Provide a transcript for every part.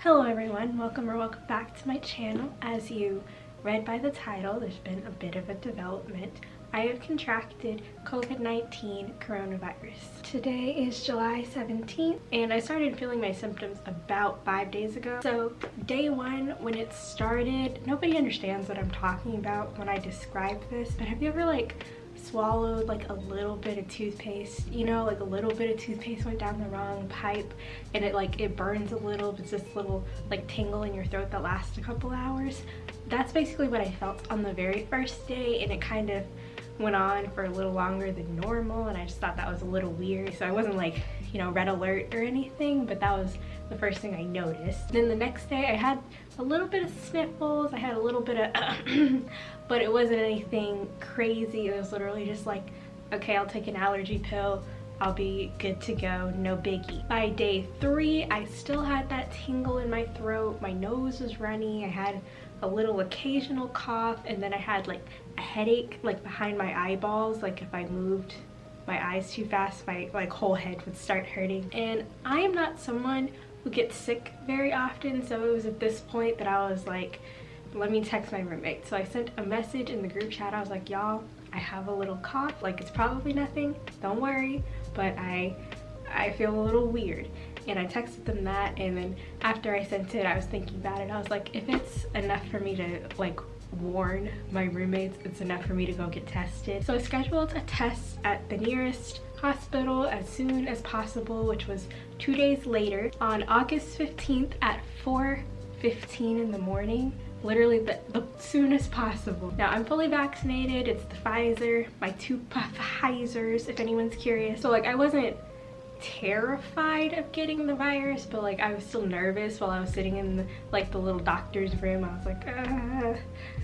Hello everyone, welcome back to my channel. As you read by the title, there's been a bit of a development. I have contracted COVID-19 coronavirus. Today is July 17th and I started feeling my symptoms about 5 days ago. So day one, when it started, nobody understands what I'm talking about when I describe this, but have you ever swallowed a little bit of toothpaste, you know, a little bit of toothpaste went down the wrong pipe and it burns a little, but it's this little tingle in your throat that lasts a couple hours? That's basically what I felt on the very first day, and it kind of went on for a little longer than normal, and I just thought that was a little weird. So I wasn't red alert or anything, but that was the first thing I noticed. Then the next day I had a little bit of sniffles, I had a little bit of but it wasn't anything crazy. It was literally just okay, I'll take an allergy pill, I'll be good to go, no biggie. By day 3, I still had that tingle in my throat, my nose was runny, I had a little occasional cough, and then I had a headache behind my eyeballs. If I moved my eyes too fast, my whole head would start hurting. And I am not someone who gets sick very often, so it was at this point that I was let me text my roommate. So I sent a message in the group chat. I was like, y'all, I have a little cough, it's probably nothing, don't worry, but I feel a little weird. And I texted them that, and then after I sent it, I was thinking about it. I was like, if it's enough for me to warn my roommates, it's enough for me to go get tested. So I scheduled a test at the nearest hospital as soon as possible, which was 2 days later on August 15th at 4:15 in the morning. Literally the soonest possible. Now I'm fully vaccinated. It's the Pfizer, my 2 Pfizers, if anyone's curious. So I wasn't terrified of getting the virus, but I was still nervous while I was sitting in the little doctor's room. I was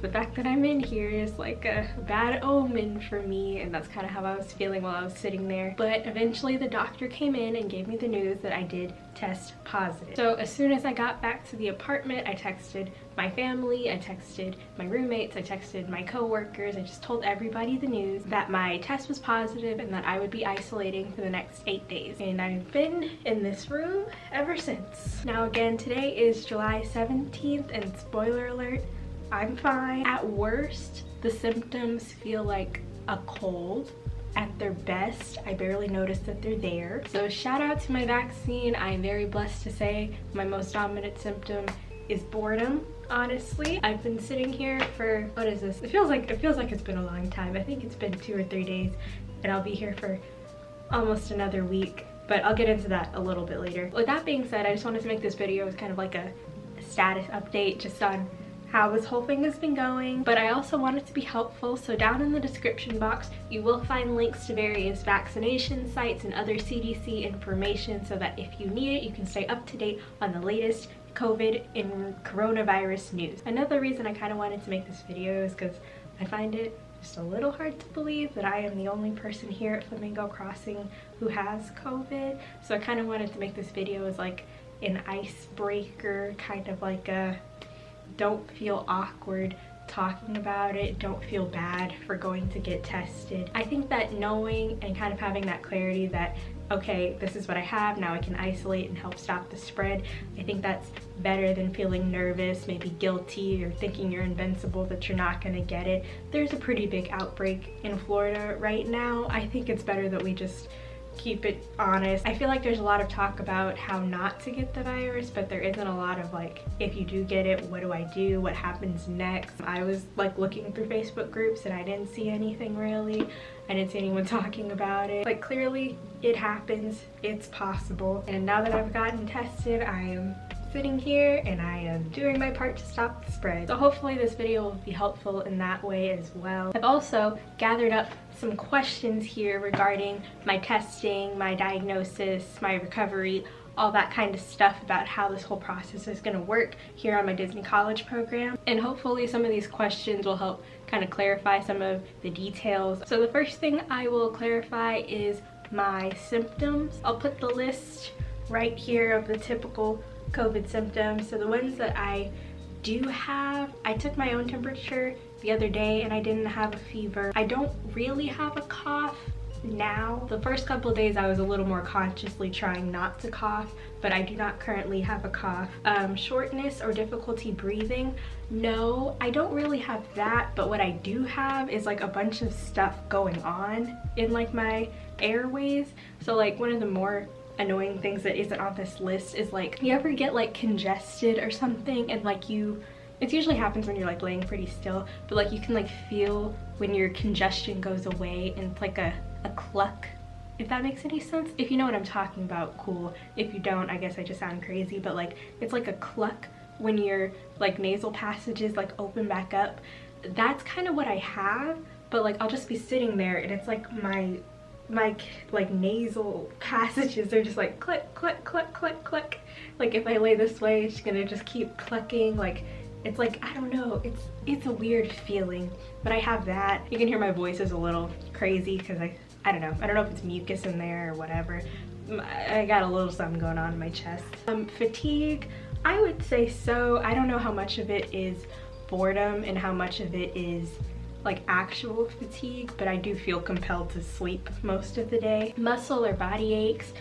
the fact that I'm in here is a bad omen for me, and that's kind of how I was feeling while I was sitting there. But eventually the doctor came in and gave me the news that I did test positive. So as soon as I got back to the apartment, I texted my family, I texted my roommates, I texted my co-workers. I just told everybody the news that my test was positive and that I would be isolating for the next 8 days. And I've been in this room ever since. Now again, today is July 17th, and spoiler alert, I'm fine. At worst, the symptoms feel like a cold. At their best, I barely notice that they're there. So shout out to my vaccine. I am very blessed to say my most dominant symptom is boredom, honestly. I've been sitting here for, what is this? It feels like it's been a long time. I think it's been 2 or 3 days, and I'll be here for almost another week, but I'll get into that a little bit later. With that being said, I just wanted to make this video as kind of a status update just on how this whole thing has been going, but I also want it to be helpful. So down in the description box, you will find links to various vaccination sites and other CDC information so that if you need it, you can stay up to date on the latest COVID and coronavirus news. Another reason I kind of wanted to make this video is because I find it just a little hard to believe that I am the only person here at Flamingo Crossing who has COVID. So I kind of wanted to make this video as an icebreaker, kind of a don't feel awkward talking about it, don't feel bad for going to get tested. I think that knowing and kind of having that clarity that, okay, this is what I have, now I can isolate and help stop the spread, I think that's better than feeling nervous, maybe guilty, or thinking you're invincible, that you're not gonna get it. There's a pretty big outbreak in Florida right now. I think it's better that we just keep it honest. I feel like there's a lot of talk about how not to get the virus, but there isn't a lot of if you do get it, what do I do? What happens next? I was looking through Facebook groups and I didn't see anything really. I didn't see anyone talking about it. Clearly it happens, it's possible. And now that I've gotten tested, I am sitting here and I am doing my part to stop the spread. So hopefully this video will be helpful in that way as well. I've also gathered up some questions here regarding my testing, my diagnosis, my recovery, all that kind of stuff about how this whole process is going to work here on my Disney College program. And hopefully some of these questions will help kind of clarify some of the details. So the first thing I will clarify is my symptoms. I'll put the list right here of the typical COVID symptoms. So the ones that I do have, I took my own temperature the other day and I didn't have a fever. I don't really have a cough now. The first couple days I was a little more consciously trying not to cough, but I do not currently have a cough. Shortness or difficulty breathing, no, I don't really have that, but what I do have is like a bunch of stuff going on in like my airways. So like one of the more annoying things that isn't on this list is like, you ever get like congested or something and like it usually happens when you're like laying pretty still, but like you can like feel when your congestion goes away and it's like a cluck, if that makes any sense. If you know what I'm talking about, cool. If you don't, I guess I just sound crazy, but like it's like a cluck when your like nasal passages like open back up. That's kind of what I have, but like I'll just be sitting there and it's like my like nasal passages are just like click click click click click. Like if I lay this way, it's gonna just keep clucking. Like it's like, I don't know, it's a weird feeling, but I have that. You can hear my voice is a little crazy because I don't know if it's mucus in there or whatever. I got a little something going on in my chest. Fatigue, I would say so. I don't know how much of it is boredom and how much of it is like actual fatigue, but I do feel compelled to sleep most of the day. Muscle or body aches,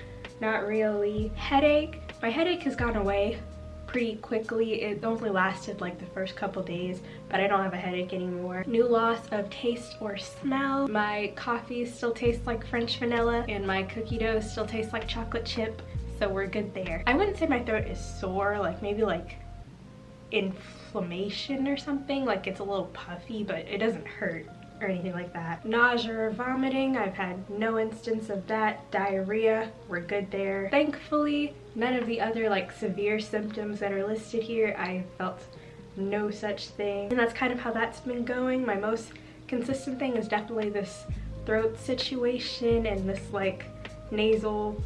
not really. Headache, my headache has gone away pretty quickly. It only lasted like the first couple days, but I don't have a headache anymore. New loss of taste or smell. My coffee still tastes like French vanilla and my cookie dough still tastes like chocolate chip, so we're good there. I wouldn't say my throat is sore, like maybe like inflammation or something, like it's a little puffy, but it doesn't hurt or anything like that. Nausea or vomiting, I've had no instance of that. Diarrhea, we're good there. Thankfully, none of the other like severe symptoms that are listed here, I felt no such thing. And that's kind of how that's been going. My most consistent thing is definitely this throat situation and this like nasal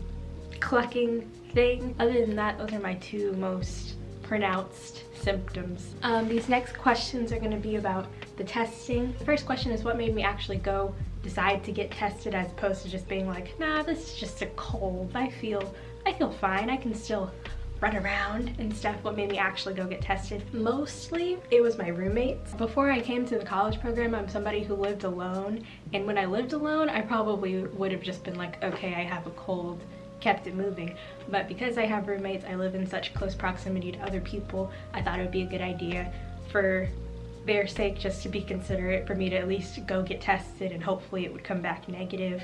clucking thing. Other than that, those are my two most pronounced symptoms. These next questions are going to be about the testing. The first question is what made me actually decide to get tested as opposed to just being like, nah, this is just a cold. I feel fine. I can still run around and stuff. What made me actually go get tested? Mostly it was my roommates. Before I came to the college program, I'm somebody who lived alone, and when I lived alone, I probably would have just been like, okay, I have a cold, kept it moving. But because I have roommates, I live in such close proximity to other people, I thought it would be a good idea for their sake just to be considerate for me to at least go get tested, and hopefully it would come back negative.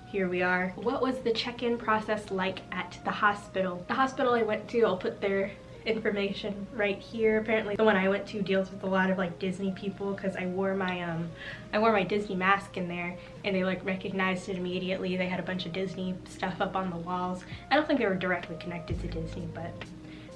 Here we are. What was the check-in process like at the hospital? The hospital I went to, I'll put their information right here. Apparently the one I went to deals with a lot of like Disney people because I wore my Disney mask in there and they like recognized it immediately. They had a bunch of Disney stuff up on the walls. I don't think they were directly connected to Disney, but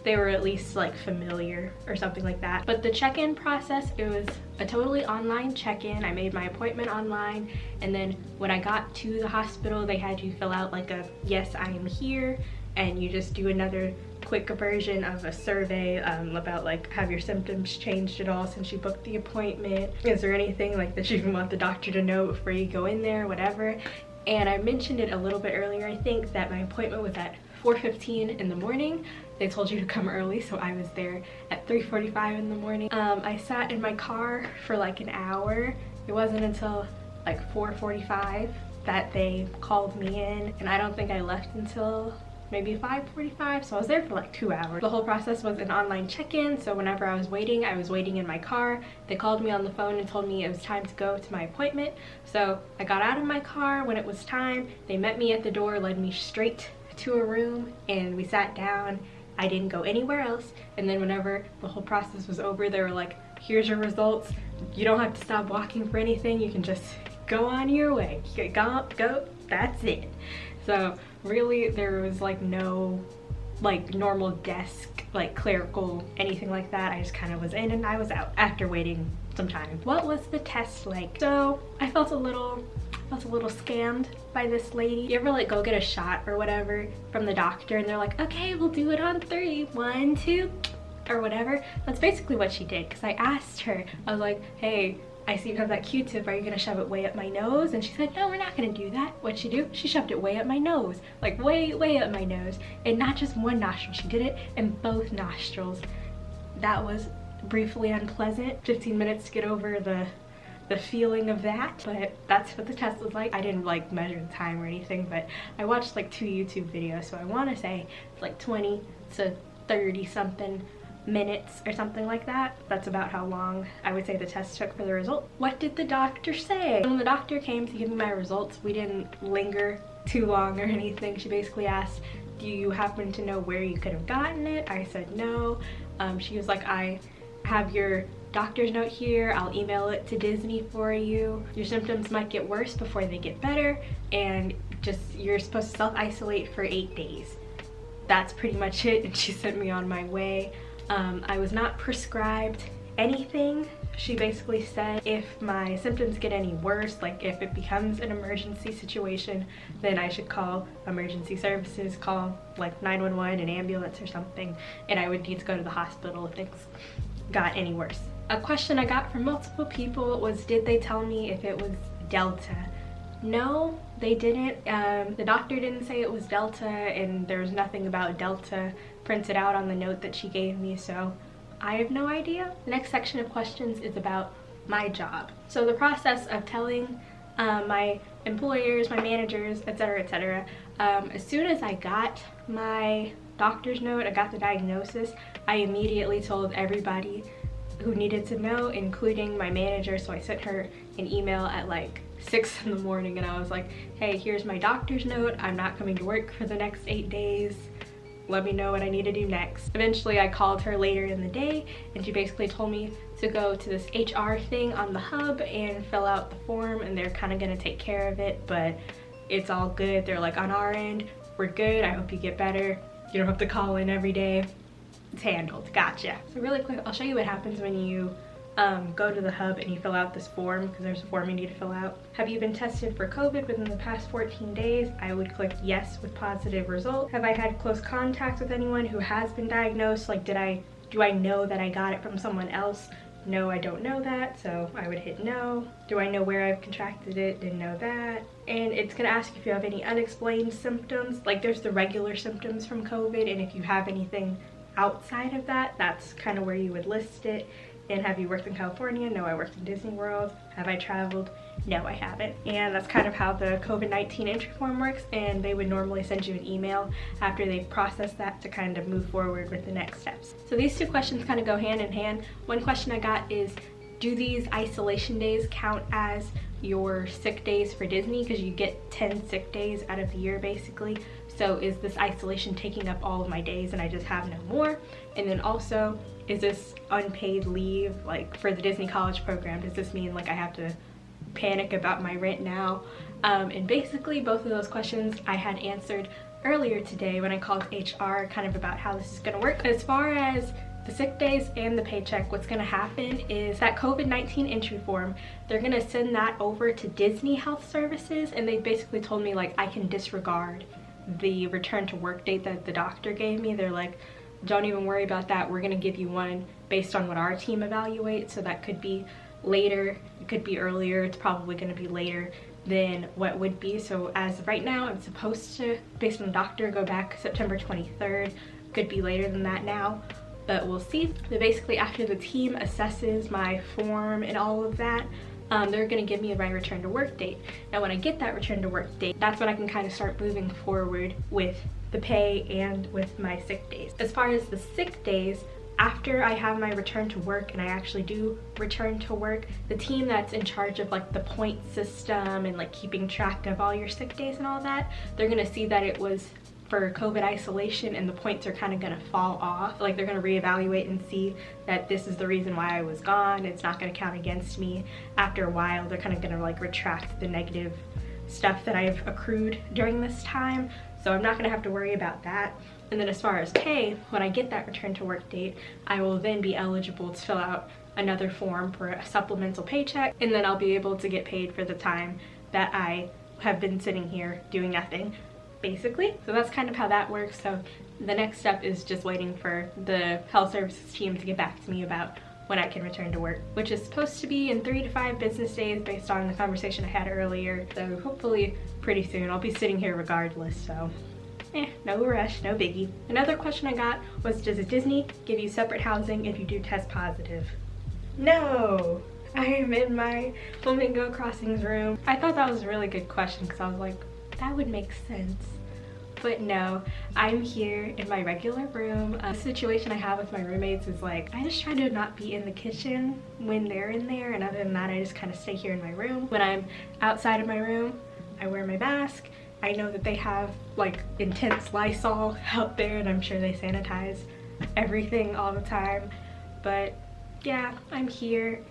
they were at least like familiar or something like that. But the check-in process, it was a totally online check-in. I made my appointment online, and then when I got to the hospital, they had you fill out like a yes, I am here, and you just do another quick version of a survey about like, have your symptoms changed at all since you booked the appointment? Is there anything like that you even want the doctor to know before you go in there, whatever. And I mentioned it a little bit earlier, I think, that my appointment was at 4:15 in the morning. They told you to come early, so I was there at 3:45 in the morning. I sat in my car for like an hour. It wasn't until like 4:45 that they called me in, and I don't think I left until maybe 5:45, so I was there for like 2 hours. The whole process was an online check-in, so whenever I was waiting in my car. They called me on the phone and told me it was time to go to my appointment, so I got out of my car when it was time. They met me at the door, led me straight to a room, and we sat down. I didn't go anywhere else, and then whenever the whole process was over, they were like, here's your results. You don't have to stop walking for anything, you can just go on your way. Go, that's it. So really there was like no like normal desk, like clerical, anything like that. I just kind of was in and I was out after waiting some time. What was the test like? So I felt a little scammed by this lady. You ever like go get a shot or whatever from the doctor and they're like, okay, we'll do it on 3, 1, 2, or whatever? That's basically what she did, because I asked her, I was like, hey, I see you have that Q-tip, are you gonna shove it way up my nose? And she said, no, we're not gonna do that. What'd she do? She shoved it way up my nose, like way up my nose, and not just one nostril, she did it in both nostrils. That was briefly unpleasant. 15 minutes to get over the the feeling of that, but that's what the test was like. I didn't like measure the time or anything, but I watched like 2 YouTube videos, so I want to say it's like 20 to 30 something minutes or something like that. That's about how long I would say the test took for the result. What did the doctor say? When the doctor came to give me my results, we didn't linger too long or anything. She basically asked, do you happen to know where you could have gotten it? I said no. She was like, I have your doctor's note here, I'll email it to Disney for you. Your symptoms might get worse before they get better, and just you're supposed to self-isolate for 8 days. That's pretty much it, and she sent me on my way. I was not prescribed anything. She basically said if my symptoms get any worse, like if it becomes an emergency situation, then I should call emergency services, call like 911, an ambulance or something, and I would need to go to the hospital if things got any worse. A question I got from multiple people was, did they tell me if it was Delta? No, they didn't. The doctor didn't say it was Delta, and there was nothing about Delta printed out on the note that she gave me, so I have no idea. The next section of questions is about my job. So the process of telling my employers, my managers, etc., as soon as I got my doctor's note, I got the diagnosis, I immediately told everybody who needed to know, including my manager. So I sent her an email at like 6 in the morning, and I was like, hey, here's my doctor's note, I'm not coming to work for the next 8 days, let me know what I need to do next. Eventually I called her later in the day, and she basically told me to go to this HR thing on the hub and fill out the form, and they're kind of gonna take care of it, but it's all good. They're like, on our end, we're good, I hope you get better, you don't have to call in every day, it's handled, gotcha. So really quick, I'll show you what happens when you go to the hub and you fill out this form, because there's a form you need to fill out. Have you been tested for COVID within the past 14 days? I would click yes with positive result. Have I had close contact with anyone who has been diagnosed? Like, do I know that I got it from someone else? No, I don't know that, so I would hit no. Do I know where I've contracted it? Didn't know that. And it's gonna ask if you have any unexplained symptoms. Like, there's the regular symptoms from COVID, and if you have anything outside of that, that's kind of where you would list it. And have you worked in California? No, I worked in Disney World. Have I traveled? No, I haven't. And that's kind of how the COVID-19 entry form works, and they would normally send you an email after they've processed that to kind of move forward with the next steps. So these two questions kind of go hand in hand. One question I got is, do these isolation days count as your sick days for Disney? Because you get 10 sick days out of the year basically. So is this isolation taking up all of my days and I just have no more? And then also, is this unpaid leave, like for the Disney College program? Does this mean like I have to panic about my rent now? And basically both of those questions I had answered earlier today when I called HR, kind of about how this is gonna work. As far as the sick days and the paycheck, what's gonna happen is that COVID-19 entry form, they're gonna send that over to Disney Health Services, and they basically told me like I can disregard the return to work date that the doctor gave me. They're like, don't even worry about that, we're gonna give you one based on what our team evaluates. So that could be later, it could be earlier, it's probably gonna be later than what would be. So as of right now, I'm supposed to, based on the doctor, go back September 23rd. Could be later than that now, but we'll see. But basically after the team assesses my form and all of that, they're gonna give me my return to work date. Now when I get that return to work date, that's when I can kind of start moving forward with the pay and with my sick days. As far as the sick days, after I have my return to work and I actually do return to work, the team that's in charge of like the point system and like keeping track of all your sick days and all that, they're gonna see that it was for COVID isolation and the points are kind of gonna fall off. Like they're gonna reevaluate and see that this is the reason why I was gone, it's not gonna count against me. After a while, they're kind of gonna like retract the negative stuff that I've accrued during this time. So I'm not gonna have to worry about that. And then as far as pay, when I get that return to work date, I will then be eligible to fill out another form for a supplemental paycheck, and then I'll be able to get paid for the time that I have been sitting here doing nothing, basically. So that's kind of how that works. So the next step is just waiting for the health services team to get back to me about when I can return to work, which is supposed to be in 3 to 5 business days based on the conversation I had earlier. So hopefully pretty soon. I'll be sitting here regardless, so no rush, no biggie. Another question I got was, does Disney give you separate housing if you do test positive? No, I am in my Flamingo Crossings room. I thought that was a really good question because I was like, that would make sense. But no, I'm here in my regular room. The situation I have with my roommates is like, I just try to not be in the kitchen when they're in there, and other than that, I just kind of stay here in my room. When I'm outside of my room, I wear my mask. I know that they have like intense Lysol out there, and I'm sure they sanitize everything all the time. But yeah, I'm here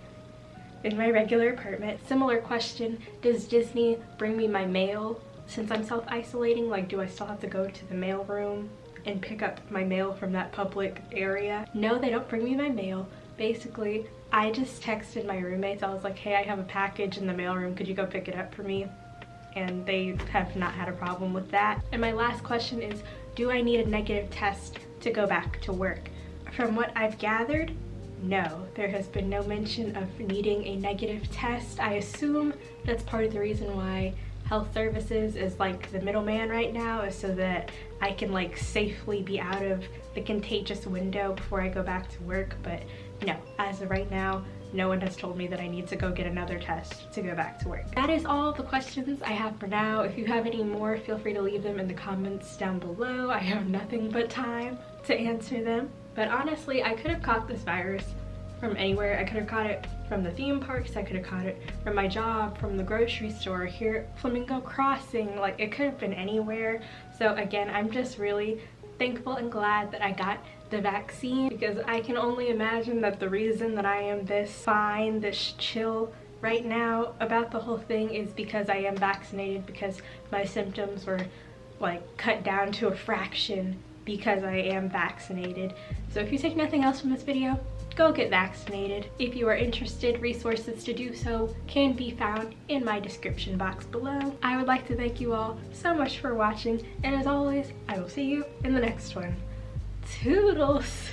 in my regular apartment. Similar question, does Disney bring me my mail since I'm self-isolating? Like, do I still have to go to the mail room and pick up my mail from that public area? No, they don't bring me my mail. Basically, I just texted my roommates. I was like, hey, I have a package in the mailroom. Could you go pick it up for me? And they have not had a problem with that. And my last question is, do I need a negative test to go back to work? From what I've gathered, no, there has been no mention of needing a negative test. I assume that's part of the reason why health services is like the middleman right now, is so that I can like safely be out of the contagious window before I go back to work. But no, as of right now, no one has told me that I need to go get another test to go back to work. That is all the questions I have for now. If you have any more, feel free to leave them in the comments down below. I have nothing but time to answer them. But honestly, I could have caught this virus from anywhere. I could have caught it from the theme parks, I could have caught it from my job, from the grocery store, here at Flamingo Crossing. Like, it could have been anywhere. So again, I'm just really thankful and glad that I got the vaccine, because I can only imagine that the reason that I am this fine, this chill right now about the whole thing is because I am vaccinated, because my symptoms were like cut down to a fraction because I am vaccinated. So if you take nothing else from this video, go get vaccinated. If you are interested, resources to do so can be found in my description box below. I would like to thank you all so much for watching, and as always, I will see you in the next one. Toodles!